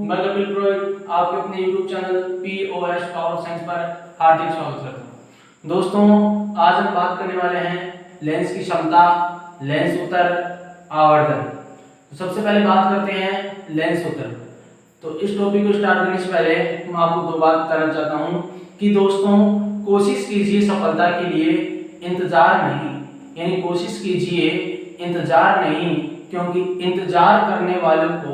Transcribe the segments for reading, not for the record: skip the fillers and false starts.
मैं कपिल पुरोहित आपके अपने YouTube channel POS power science पर हार्दिक स्वागत करता हूं। दोस्तों, आज हम बात करने वाले हैं लेंस की क्षमता, लेंस उत्तर, आवर्धन। तो सबसे पहले बात करते हैं लेंस उत्तर। तो इस टॉपिक को स्टार्ट करने से पहले मैं आपको दो बात बताना चाहता हूं कि दोस्तों, कोशिश कीजिए सफलता के लिए, इंतजार नहीं। यानी कोशिश कीजिए, इंतजार नहीं, क्योंकि इंतजार करने वालों को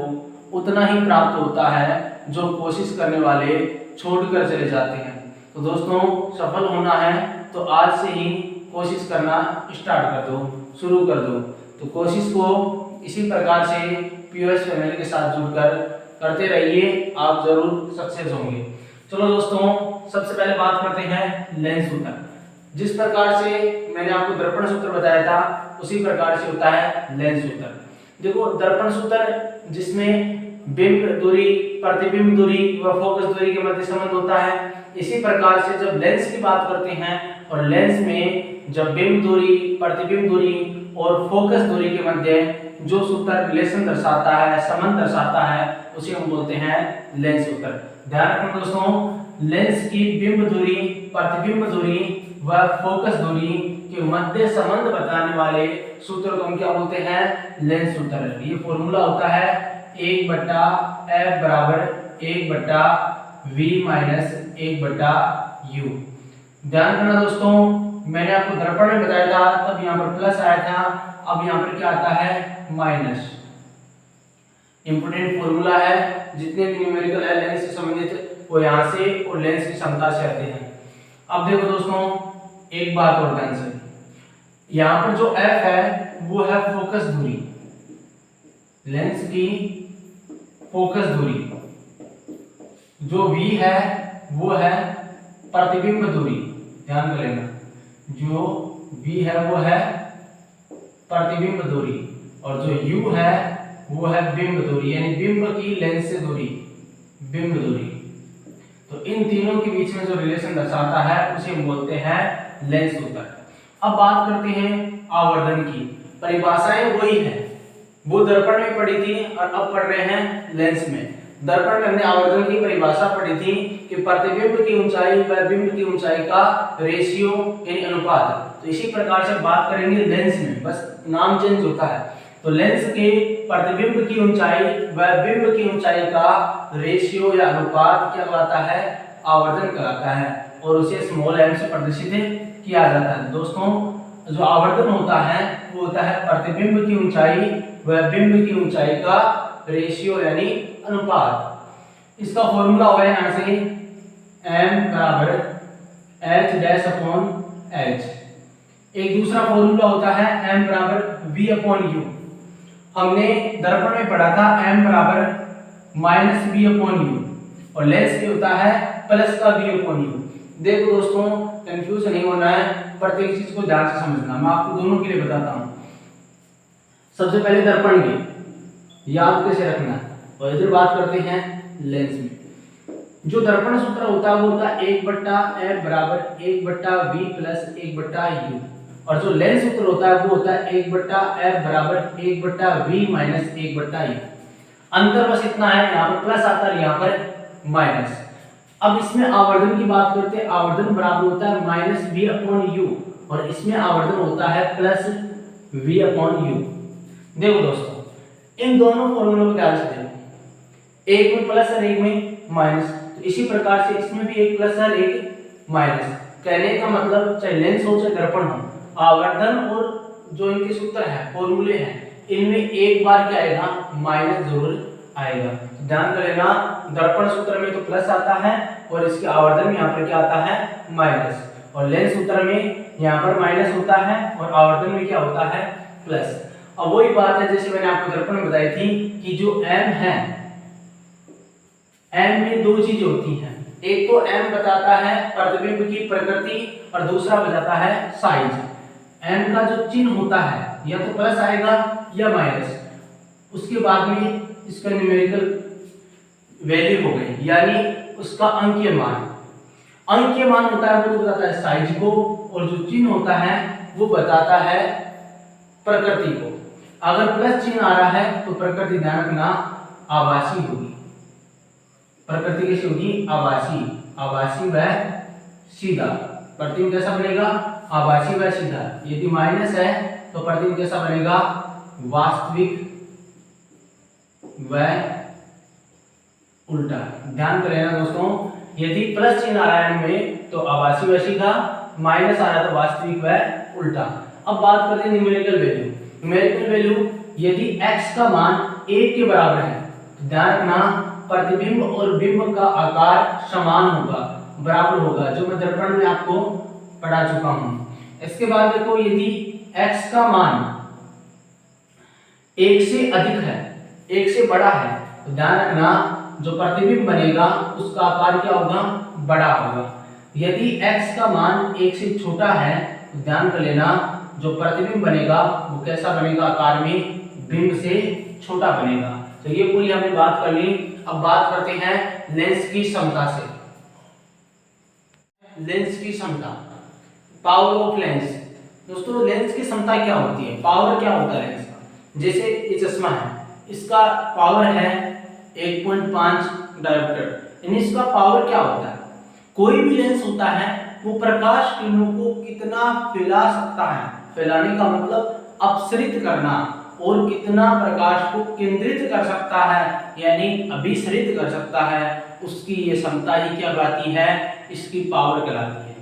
उतना ही प्राप्त होता है जो कोशिश करने वाले छोड़कर चले जाते हैं। तो दोस्तों, सफल होना है तो आज से ही कोशिश करना स्टार्ट कर दो, शुरू कर दो। तो कोशिश को इसी प्रकार से POS फैमिली के साथ जुड़कर करते रहिए, आप जरूर सक्सेस होंगे। चलो दोस्तों, सबसे पहले बात करते हैं लेंस सूत्र। जिस प्रकार से मैंने आपको दर्पण सूत्र बताया था उसी प्रकार से होता है लेंस सूत्र। देखो, दर्पण सूत्र जिसमें बिंब दूरी, प्रतिबिंब दूरी व फोकस दूरी के मध्य संबंध होता है, इसी प्रकार से जब लेंस की बात करते हैं और लेंस में जब बिंब दूरी, प्रतिबिंब दूरी और फोकस दूरी के मध्य जो सूत्र रिलेशन दर्शाता है, संबंध दर्शाता है, उसे हम बोलते हैं लेंस सूत्र। ध्यान रखना दोस्तों, लेंस की बिंब दूरी, प्रतिबिंब दूरी व फोकस दूरी के मध्य संबंध बताने वाले सूत्र को हम क्या बोलते हैं? लेंस सूत्र। ये फॉर्मूला होता है 1/f बराबर 1/v माइनस 1/u। ध्यान करना दोस्तों, मैंने आपको दर्पण में बताया था तब यहाँ पर प्लस आया था, अब यहाँ पर क्या आता है? माइनस। इंपोर्टेंट फॉर्मूला है, जितने भी न्यूमेरिकल है लेंस से संबंधित वो यहाँ से और लेंस की क्षमता से आते हैं। अब देखो दोस्तों, एक बात और ध्यान से, यहाँ पर जो f है वो है फोकस दूरी, लेंस की फोकस दूरी। जो v है वो है प्रतिबिंब दूरी। ध्यान कर लेना, जो v है वो है प्रतिबिंब दूरी और जो u है वो है बिंब दूरी, यानी बिंब की लेंस से दूरी, बिंब दूरी। तो इन तीनों के बीच में जो रिलेशन दर्शाता है उसे हम बोलते हैं लेंस सूत्र। अब बात करते हैं आवर्धन की। परिभाषाएं वही है, वो दर्पण में पढ़ी थी और अब पढ़ रहे हैं लेंस में। दर्पण में हमने आवर्धन की परिभाषा पढ़ी थी कि प्रतिबिंब की ऊंचाई व बिंब की ऊंचाई का रेशियो यानी अनुपात। तो इसी प्रकार से बात करेंगे लेंस में, बस नाम चेंज होता है। तो लेंस के प्रतिबिंब की ऊंचाई व बिंब की ऊंचाई का रेशियो या अनुपात क्या कहलाता है? आवर्धन कहलाता है और उसे स्मॉल m से प्रदर्शित किया जाता है। दोस्तों, जो आवर्धन होता है वो होता है प्रतिबिंब की ऊंचाई व बिंब की ऊंचाई का रेशियो यानी अनुपात। इसका फॉर्मूला होगा यहाँ से m बराबर h डैश अपॉन h। एक दूसरा फॉर्मूला होता है m बराबर v अपॉन u। हमने दर्पण में पढ़ा था m बराबर माइनस v अपॉन u और लेंस में होता है प्लस का v अपॉन u। देखो दोस्तों, कंफ्यूज नहीं होना है, प्रत्येक चीज को ध्यान से समझना। मैं आपको दोनों के लिए बताता हूँ। सबसे पहले दर्पण की याद कैसे रखना है और इधर बात करते हैं लेंस में। जो दर्पण सूत्र होता है वो होता है 1/f बराबर 1/v प्लस 1/u और जो लेंस सूत्र होता है वो होता है 1/f बराबर 1/v माइनस 1/u। अंतर बस इतना है, यहाँ पर प्लस आता है, यहाँ पर माइनस। अब इसमें आवर्धन की बात करते हैं। आवर्धन बराबर होता है माइनस v अपॉन u और इसमें आवर्धन होता है प्लस v अपॉन u। देखो दोस्तों, इन दोनों फॉर्मूलों को ध्यान से देखो, एक में प्लस और एक में माइनस। तो इसी प्रकार से इसमें भी एक प्लस और एक माइनस। कहने का मतलब चाहे लेंस हो चाहे दर्पण हो, आवर्धन और जो इनके सूत्र है, फॉर्मूले हैं, इनमें एक बार क्या आएगा? माइनस जरूर आएगा। तो ध्यान कर लेना, दर्पण सूत्र में तो प्लस आता है और इसके आवर्धन में यहाँ पर क्या आता है? माइनस। और लेंस सूत्र में यहाँ पर माइनस होता है और आवर्धन में क्या होता है? प्लस। अब वही बात है जैसे मैंने आपको दर्पण में बताई थी कि जो m है, m में दो चीजें होती हैं। एक तो m बताता है प्रतिबिंब की प्रकृति और दूसरा बताता है साइज। m का जो चिन्ह होता है या तो प्लस आएगा या माइनस, उसके बाद में इसका न्यूमेरिकल वैल्यू हो गई, यानी उसका अंकीय मान। अंकीय मान होता है वो तो बताता है साइज को और जो चिन्ह होता है वो बताता है प्रकृति को। अगर प्लस चिन्ह आ रहा है तो प्रकृति ध्यान रखना आभासी होगी। प्रकृति कैसी होगी, आभासी, आभासी व सीधा। प्रतिबिंब कैसा बनेगा, आभासी व सीधा। यदि माइनस है तो प्रतिबिंब कैसा बनेगा, वास्तविक व उल्टा। ध्यान करें ना दोस्तों, यदि प्लस चिन्ह आ रहा है में तो आभासी व सीधा, माइनस आ रहा है तो वास्तविक व उल्टा। अब बात करते हैं न्यूमेरिकल वैल्यू। न्यूमेरिकल वैल्यू यदि x का मान 1 के बराबर है तो ध्यान रखना प्रतिबिंब और बिंब का आकार समान होगा, बराबर होगा, जो मैं दर्पण में आपको पढ़ा चुका हूं। इसके बाद देखो, यदि x का मान 1 से अधिक है, 1 से बड़ा है, तो ध्यान रखना जो प्रतिबिंब बनेगा उसका आकार क्या होगा, बड़ा होगा। यदि x का मान 1 से छोटा है तो ध्यान कर लेना जो प्रतिबिंब बनेगा वो कैसा बनेगा, आकार में बिंब से छोटा बनेगा। तो ये पूरी हमने बात कर ली। अब बात करते हैं लेंस की क्षमता से। लेंस की क्षमता, पावर ऑफ लेंस। दोस्तों लेंस की क्षमता क्या होती है, पावर क्या होता है लेंस का। जैसे ये चश्मा है, इसका पावर है 1.5 डायोप्टर, यानी इसका पावर क्या होता है। कोई भी लेंस होता है वो प्रकाश किरणों को कितना फैला सकता है, फैलाने का मतलब अपसरित करना, और कितना प्रकाश को केंद्रित कर सकता है यानी अभिसरित कर सकता है, उसकी ये क्षमता ही क्या कहलाती है, इसकी पावर कहलाती है।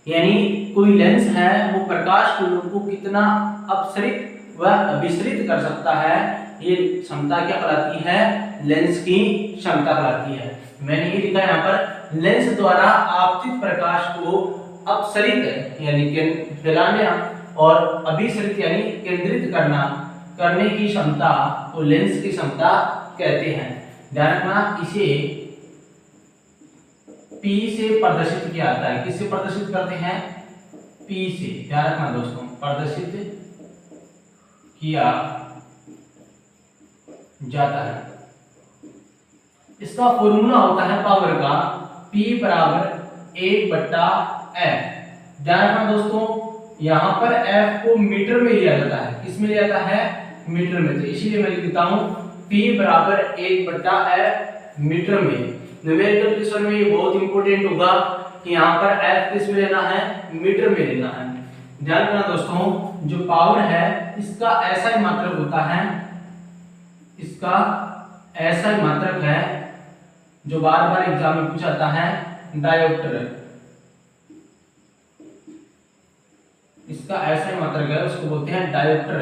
यानी कोई लेंस है वो प्रकाश किरणों को कितना अपसरित व अभिसरित कर सकता है, ये क्षमता क्या कहलाती है, लेंस की क्षमता कहलाती है। मैंने ये लिखा यहाँ पर, लेंस द्वारा आपतित प्रकाश को अपसरित यानी फैलाना और अभिसरित यानी केंद्रित करने की क्षमता को लेंस की क्षमता कहते हैं। ध्यान रखना इसे P से प्रदर्शित किया जाता है। किससे प्रदर्शित करते हैं, P से। ध्यान रखना दोस्तों, प्रदर्शित किया जाता है। इसका फॉर्मूला होता है पावर का, P बराबर 1/F। ध्यान रखना दोस्तों, यहाँ पर F को मीटर में लिया जाता है। किस में लिया जाता है, मीटर में। तो इसीलिए मैं लिखता हूँ P बराबर 1/F मीटर में। न्यूमेरिकल क्वेश्चन में ये बहुत इंपॉर्टेंट होगा कि यहाँ पर F किस में लेना है, मीटर में लेना है। ध्यान रखना दोस्तों, जो पावर है इसका ऐसा ही मात्रक होता है, इसका ऐसा ही मात्रक है जो बार बार एग्जाम में पूछा जाता है, डायोप्टर। इसका ऐसा ही मात्रक है, उसको बोलते हैं डायोप्टर,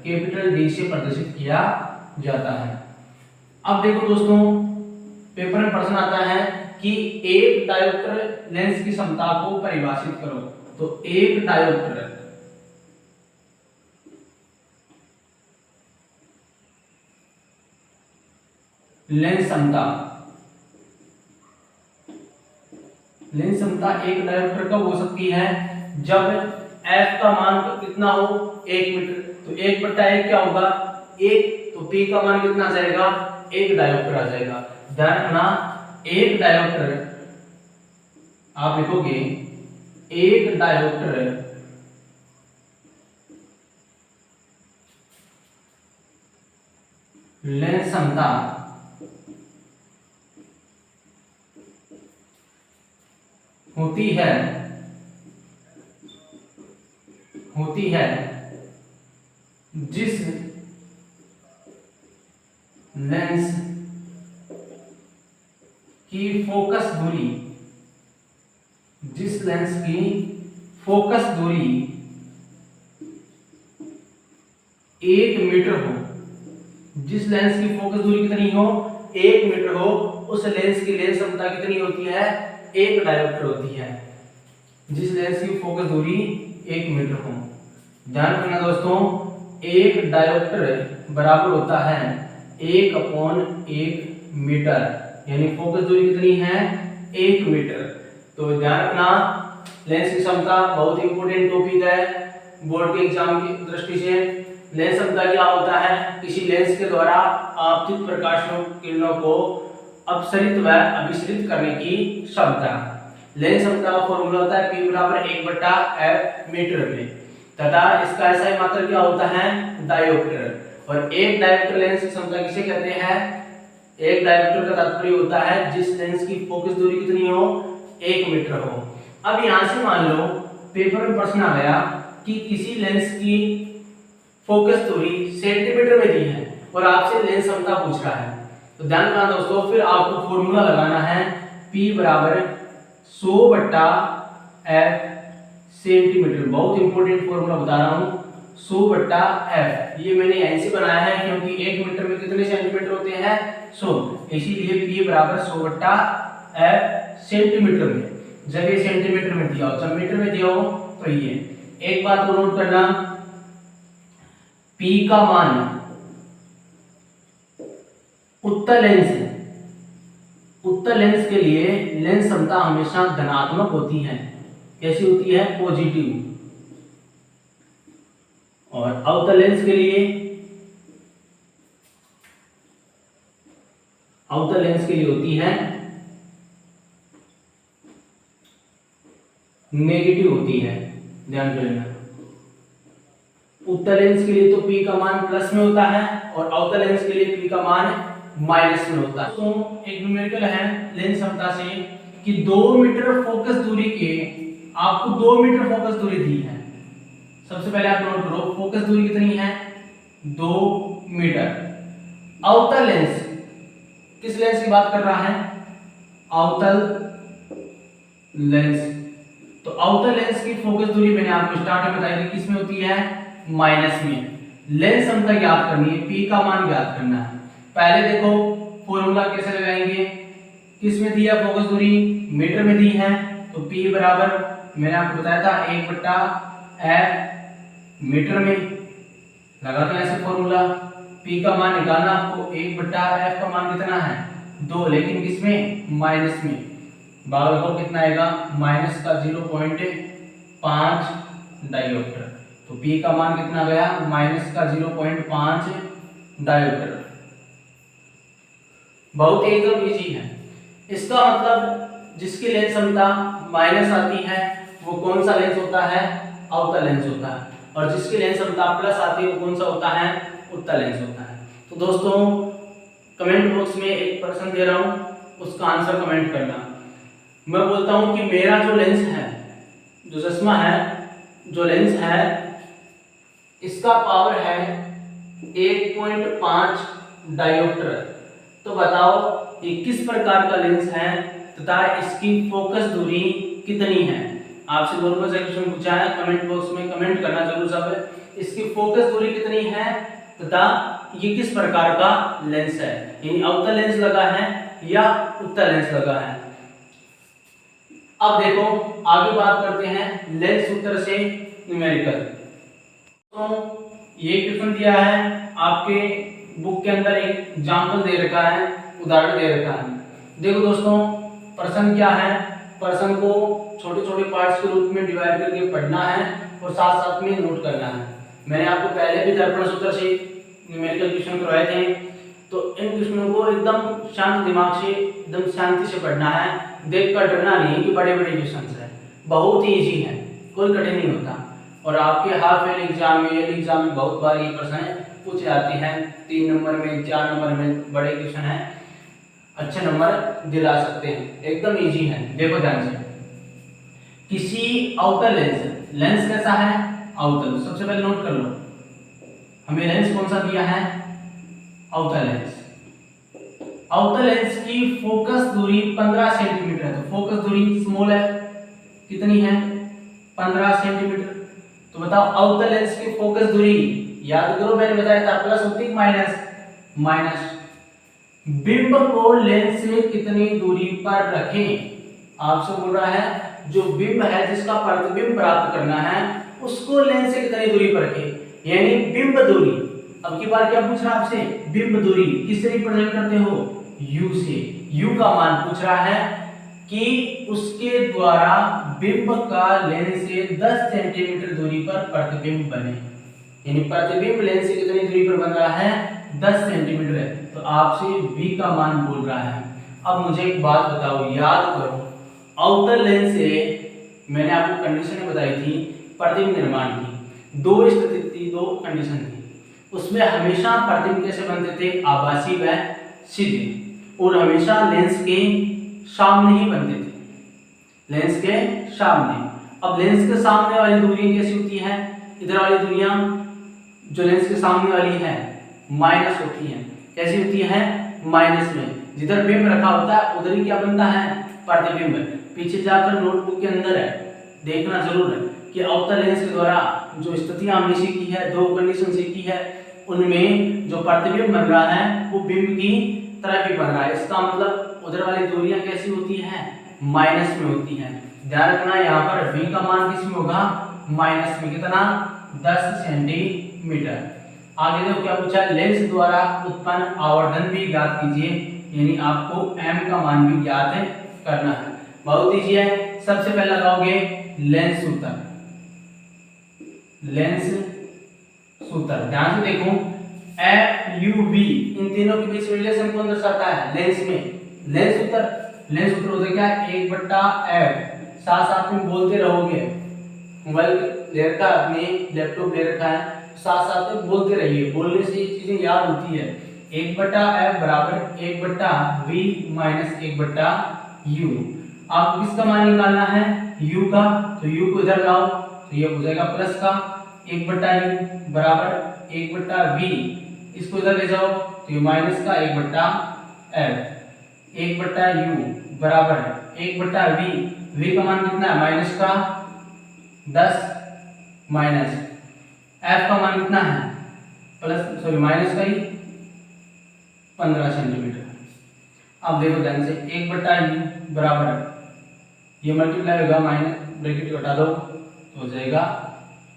कैपिटल D से प्रदर्शित किया जाता है। अब देखो दोस्तों, पेपर में प्रश्न आता है कि एक डायोप्टर लेंस की क्षमता को परिभाषित करो। तो एक डायोप्टर लेंस क्षमता, लेंस क्षमता एक डायोप्टर कब हो सकती है, जब F का मान कितना हो, 1 मीटर। तो 1/1 क्या होगा, 1। तो P का मान कितना आ जाएगा, 1 डायोप्टर आ जाएगा। ध्यान रखना, 1 डायोप्टर आप लिखोगे, 1 डायोप्टर लेंस क्षमता होती है जिस लेंस की फोकस दूरी, जिस लेंस की फोकस दूरी 1 मीटर हो, जिस लेंस की फोकस दूरी कितनी हो, 1 मीटर हो, उस लेंस की लेंस क्षमता कितनी होती है, 1 डायोप्टर होती है। जिस लेंस की फोकस दूरी 1 मीटर हो। ध्यान रखना दोस्तों, 1 डायोप्टर बराबर होता है 1/1 मीटर, यानी फोकस दूरी कितनी है, 1 मीटर। तो ध्यान रखना, लेंस की क्षमता बहुत इंपॉर्टेंट टॉपिक है बोर्ड के एग्जाम की दृष्टि से। लेंस क्षमता क्या होता है, किसी लेंस के द्वारा आपतित प्रकाश किरणों को अपसरित व अभिसरित करने की क्षमता। लेंस क्षमता का फॉर्मूला होता है P बराबर 1/F मीटर में, तथा इसका ऐसा ही मात्रक क्या होता है, डायोप्टर। और एक डायोप्टर लेंस की क्षमता किसे कहते हैं, एक डायोप्टर का तात्पर्य होता है जिस लेंस की फोकस दूरी कितनी हो, 1 मीटर हो। अब यहाँ से मान लो पेपर में प्रश्न आ गया कि किसी लेंस की फोकस दूरी सेंटीमीटर में दी है और आपसे लेंस क्षमता पूछ रहा है, तो ध्यान रखना दोस्तों, फिर आपको फॉर्मूला लगाना है P बराबर 100/F सेंटीमीटर। बहुत इंपॉर्टेंट फॉर्मूला बता रहा हूँ, 100/F। ये मैंने यहीं से बनाया है क्योंकि 1 मीटर में कितने सेंटीमीटर होते हैं, 100, इसीलिए P बराबर 100/F सेंटीमीटर में। जब ये सेंटीमीटर में दिया हो, जब मीटर में दिया हो तो ये। एक बात को नोट करना, P का मान उत्तल लेंस है, उत्तल लेंस के लिए लेंस क्षमता हमेशा धनात्मक होती है। कैसी होती है, पॉजिटिव। और अवतल लेंस के लिए, अवतल लेंस के लिए होती है नेगेटिव होती है, ध्यान रखना। उत्तल लेंस के लिए तो P का मान प्लस में होता है और अवतल लेंस के लिए P का मान माइनस में होता है। तो एक न्यूमेरिकल है लेंस क्षमता से कि 2 मीटर फोकस दूरी के, आपको 2 मीटर फोकस दूरी दी है। सबसे पहले आप नोट करो फोकस दूरी कितनी है, 2 मीटर। अवतल लेंस, किस लेंस की बात कर रहा है, अवतल लेंस। तो अवतल लेंस की फोकस दूरी मैंने आपको स्टार्ट में बताई थी, किस में होती है, माइनस में। लेंस क्षमता ज्ञात करनी है, P का मान ज्ञात करना है। पहले देखो फॉर्मूला कैसे लगाएंगे, किस में दिया फोकस दूरी, मीटर में दी है, तो P बराबर मैंने आपको बताया था 1/F मीटर में। लगाते हैं ऐसे फॉर्मूला, P का मान निकालना आपको, 1/F का मान कितना है, 2, लेकिन किसमें, माइनस में। भाग लगाओ कितना आएगा, माइनस का 0.5 डायोप्टर। तो P का मान कितना गया, माइनस का 0.5 डायोप्टर। बहुत ही एकदम इजी है। इसका मतलब जिसकी लेंस क्षमता माइनस आती है वो कौन सा लेंस होता है, अवतल लेंस होता है, और जिसकी लेंस क्षमता प्लस आती है वो कौन सा होता है, उत्तल लेंस होता है। तो दोस्तों कमेंट बॉक्स में एक प्रश्न दे रहा हूँ, उसका आंसर कमेंट करना। मैं बोलता हूँ कि मेरा जो लेंस है, जो चश्मा है, जो लेंस है, इसका पावर है 1.5 डायोप्टर। तो बताओ ये किस प्रकार का लेंस है तथा इसकी फोकस दूरी कितनी है। आपसे नॉर्मल सा क्वेश्चन पूछा है, कमेंट बॉक्स में कमेंट करना जरूर सब, इसकी फोकस दूरी कितनी है तथा ये किस प्रकार का लेंस है, यानी अवतल लेंस लगा है या उत्तल लेंस लगा है। अब देखो आगे बात करते हैं लेंस सूत्र से न्यूमेरिकल। तो ये क्वेश्चन दिया है आपके बुक के अंदर, एक एग्जाम्पल दे रखा है, उदाहरण दे रखा है। देखो दोस्तों प्रश्न क्या है, प्रश्न को छोटे छोटे पार्ट्स के रूप में डिवाइड करके पढ़ना है और साथ साथ में नोट करना है। मैंने आपको पहले भी दर्पण सूत्र से न्यूमेरिकल क्वेश्चन करवाए थे, तो इन क्वेश्चनों को एकदम शांत दिमाग से, एकदम शांति से पढ़ना है। देख कर डरना नहीं कि बड़े बड़े क्वेश्चन है, बहुत ही ईजी है, कोई कठिन नहीं होता। और आपके हाफ ईयरली एग्जाम में, ईयरली एग्जाम में बहुत बार ये प्रश्न पूछे जाते हैं, 3 नंबर में, 4 नंबर में बड़े क्वेश्चन हैं, अच्छे नंबर दिला सकते हैं, एकदम इजी है। देखो ध्यान से, किसी अवतल लेंस, लेंस कैसा है, अवतल। सबसे पहले नोट कर लो हमें लेंस कौन सा दिया है, अवतल लेंस। अवतल लेंस की फोकस दूरी 15 सेंटीमीटर है, तो फोकस दूरी स्मॉल है, कितनी है, 15 सेंटीमीटर। तो बताओ अवतल लेंस की फोकस दूरी, याद करो मैंने बताया था प्लस होती है माइनस, माइनस। बिंब को लेंस से कितनी दूरी पर रखें, आपसे बोल रहा है जो बिंब है जिसका प्रतिबिंब प्राप्त करना है उसको लेंस से कितनी दूरी पर रखें, यानी बिंब दूरी। अब की बार क्या पूछ रहा है आपसे, बिंब दूरी किससे रिप्रेजेंट करते हो, u से। u का मान पूछ रहा है कि उसके द्वारा बिंब का लेंस से 10 सेंटीमीटर दूरी पर प्रतिबिंब बने, यानी प्रतिबिंब लेंस से कितनी दूरी पर बन रहा है, 10 सेंटीमीटर है। तो आपसे v का मान बोल रहा है। अब मुझे एक बात बताओ, याद करो अवतल लेंस से मैंने आपको कंडीशन बताई थी प्रतिबिंब निर्माण की, 2 स्थिति थी, 2 कंडीशन थी। उसमें हमेशा प्रतिबिंब कैसे बनते थे, आभासी व सीधे। और हमेशा लेंस के सामने ही बनते थे, लेंस के सामने। अब लेंस के सामने वाली दूरी कैसी होती है, इधर वाली दूरियां जो लेंस के सामने वाली है माइनस होती है। कैसी होती है, माइनस में। जिधर बिंब रखा होता है उधर ही क्या बनता है, प्रतिबिंब। पीछे जाकर नोटबुक के अंदर है, देखना जरूर है कि अवतल लेंस के द्वारा जो स्थितियां हमने सीखी है, दो कंडीशन सीखी है, उनमें जो प्रतिबिंब बन रहा है वो बिंब की तरफ ही बन रहा है। इसका मतलब उधर वाली दूरियां कैसी होती है, माइनस में होती है। ध्यान रखना यहाँ पर v का मान किस में होगा, माइनस में। कितना, 10 सेंटीमीटर। आगे देखो क्या पूछा, लेंस द्वारा उत्पन्न आवर्धन भी ज्ञात कीजिए, यानी आपको m का मान भी ज्ञात करना है। बहुत ईजी है। सबसे पहले लगाओगे लेंस सूत्र, लेंस सूत्र ध्यान से देखो, एफ यू वी इन तीनों के बीच रिलेशन कौन दर्शाता है, लेंस में लेंस सूत्र। लेंस सूत्र होता है क्या, 1/f। साथ साथ में बोलते रहोगे, मोबाइल ले रखा है, अपने लैपटॉप ले रखा है, साथ साथ में बोलते रहिए, बोलने से ये चीजें याद होती है। 1/f बराबर 1/v माइनस 1/u। आपको किसका मान निकालना है, u का, तो u को इधर लाओ तो ये हो जाएगा प्लस का 1/u बराबर 1/v। इसको इधर ले जाओ तो ये माइनस का 1/f। 1/u बराबर 1/v। v का मान कितना है, माइनस का 10 माइनस f का मान कितना है, प्लस सॉरी माइनस का ही 15 सेंटीमीटर। अब देखो ध्यान से, 1/u बराबर ये मल्टीप्लाई होगा, माइनस ब्रैकेट घटा दो तो हो जाएगा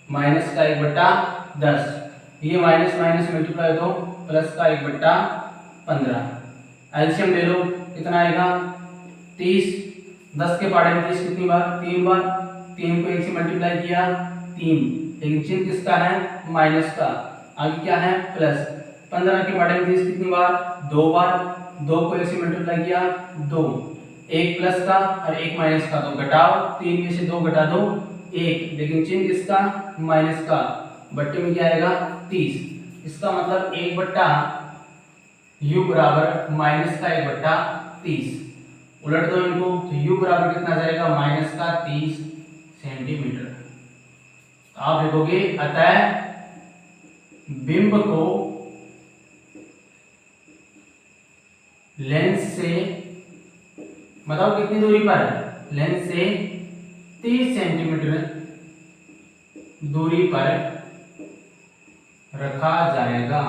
माइनस का 1/10। ये माइनस माइनस मल्टीप्लाई दो, प्लस का 1/15। एलसीएम ले लो, कितना आएगा 30। 10 के पाड़े में 30 कितनी बार, 3 बार। 3 को 1 से मल्टीप्लाई किया 3, लेकिन चिन्ह किसका है, माइनस का। आगे क्या है, प्लस। 15 के पाड़े में 30 कितनी बार, 2 बार। 2 को 1 से मल्टीप्लाई किया 2, 1 प्लस का और 1 माइनस का, तो घटाओ, 3 में से 2 घटा दो 1, लेकिन चिन्ह किसका, माइनस का। बट्टे में क्या आएगा 30। इसका मतलब 1/u बराबर माइनस का 1/30। उलट दो इनको तो u बराबर कितना जाएगा, माइनस का 30 सेंटीमीटर। तो आप लिखोगे अतः बिंब को लेंस से, बताओ कितनी दूरी पर, लेंस से 30 सेंटीमीटर दूरी पर रखा जाएगा।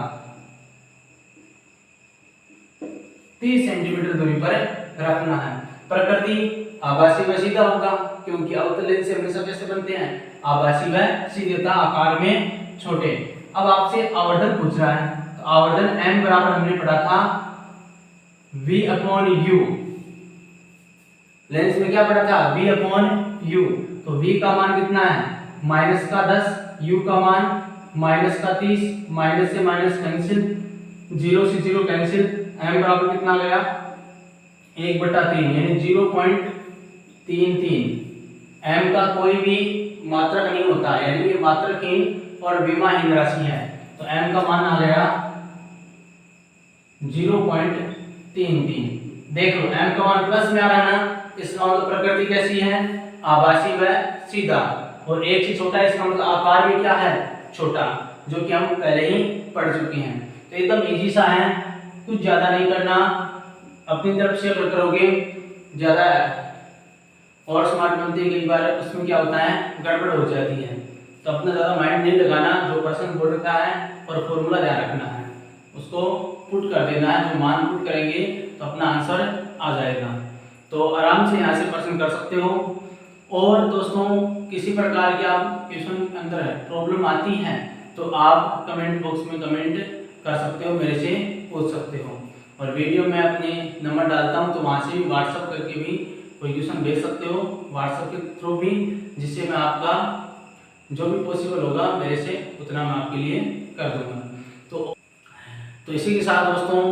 30 सेंटीमीटर दूरी पर रखना है। प्रकृति आभासी व सीधा होगा, क्योंकि अवतल लेंस से हमेशा कैसे बनते हैं, आभासी व सीधेता, आकार में छोटे। अब आपसे आवर्धन पूछ रहा है, तो आवर्धन m बराबर हमने पढ़ा था v/u। लेंस में क्या पढ़ा था, v/u। तो v का मान कितना है, माइनस का 10, u का मान माइनस का 30, माइनस से माइनस कैंसिल, 0 से 0 कैंसिल, m बराबर कितना गया 1/3 यानी 0.33। m का कोई भी मात्रक नहीं होता, यानी ये मात्रकहीन और विमाहीन राशि है, तो m का मान आ गया 0.33। देख लो m का मान प्लस में आ रहा है ना, इसका मतलब प्रकृति कैसी है, आभासी व सीधा, और 1 से छोटा, इसका मतलब आकार में क्या है, छोटा, जो कि हम पहले ही पढ़ चुके हैं। तो एकदम इजी सा है, कुछ ज्यादा नहीं करना, अपनी तरफ से अगर करोगे ज्यादा और स्मार्ट बनते कई बार उसमें क्या होता है, गड़बड़ हो जाती है। तो अपना ज्यादा माइंड नहीं लगाना, जो पर्सन बोल रखा है और फॉर्मूला ध्यान रखना है, उसको पुट कर देना है। जो मान पुट करेंगे तो अपना आंसर आ जाएगा। तो आराम से यहाँ से पर्सन कर सकते हो। और दोस्तों किसी प्रकार की आप क्वेश्चन के अंदर प्रॉब्लम आती है तो आप कमेंट बॉक्स में कमेंट कर सकते हो, मेरे से पूछ सकते हो। और वीडियो में अपने नंबर डालता हूँ, तो वहाँ से भी व्हाट्सअप करके भी कोई क्वेश्चन भेज सकते हो, व्हाट्सअप के थ्रू भी, जिससे मैं आपका जो भी पॉसिबल होगा मेरे से उतना मैं आपके लिए कर दूंगा। तो इसी के साथ दोस्तों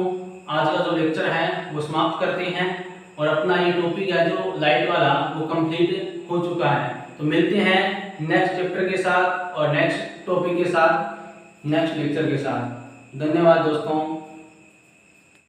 आज का जो लेक्चर है वो समाप्त करते हैं, और अपना ये टॉपिक है जो लाइट वाला वो कंप्लीट हो चुका है। तो मिलते हैं नेक्स्ट चैप्टर के साथ और नेक्स्ट टॉपिक के साथ, नेक्स्ट लेक्चर के साथ। धन्यवाद दोस्तों।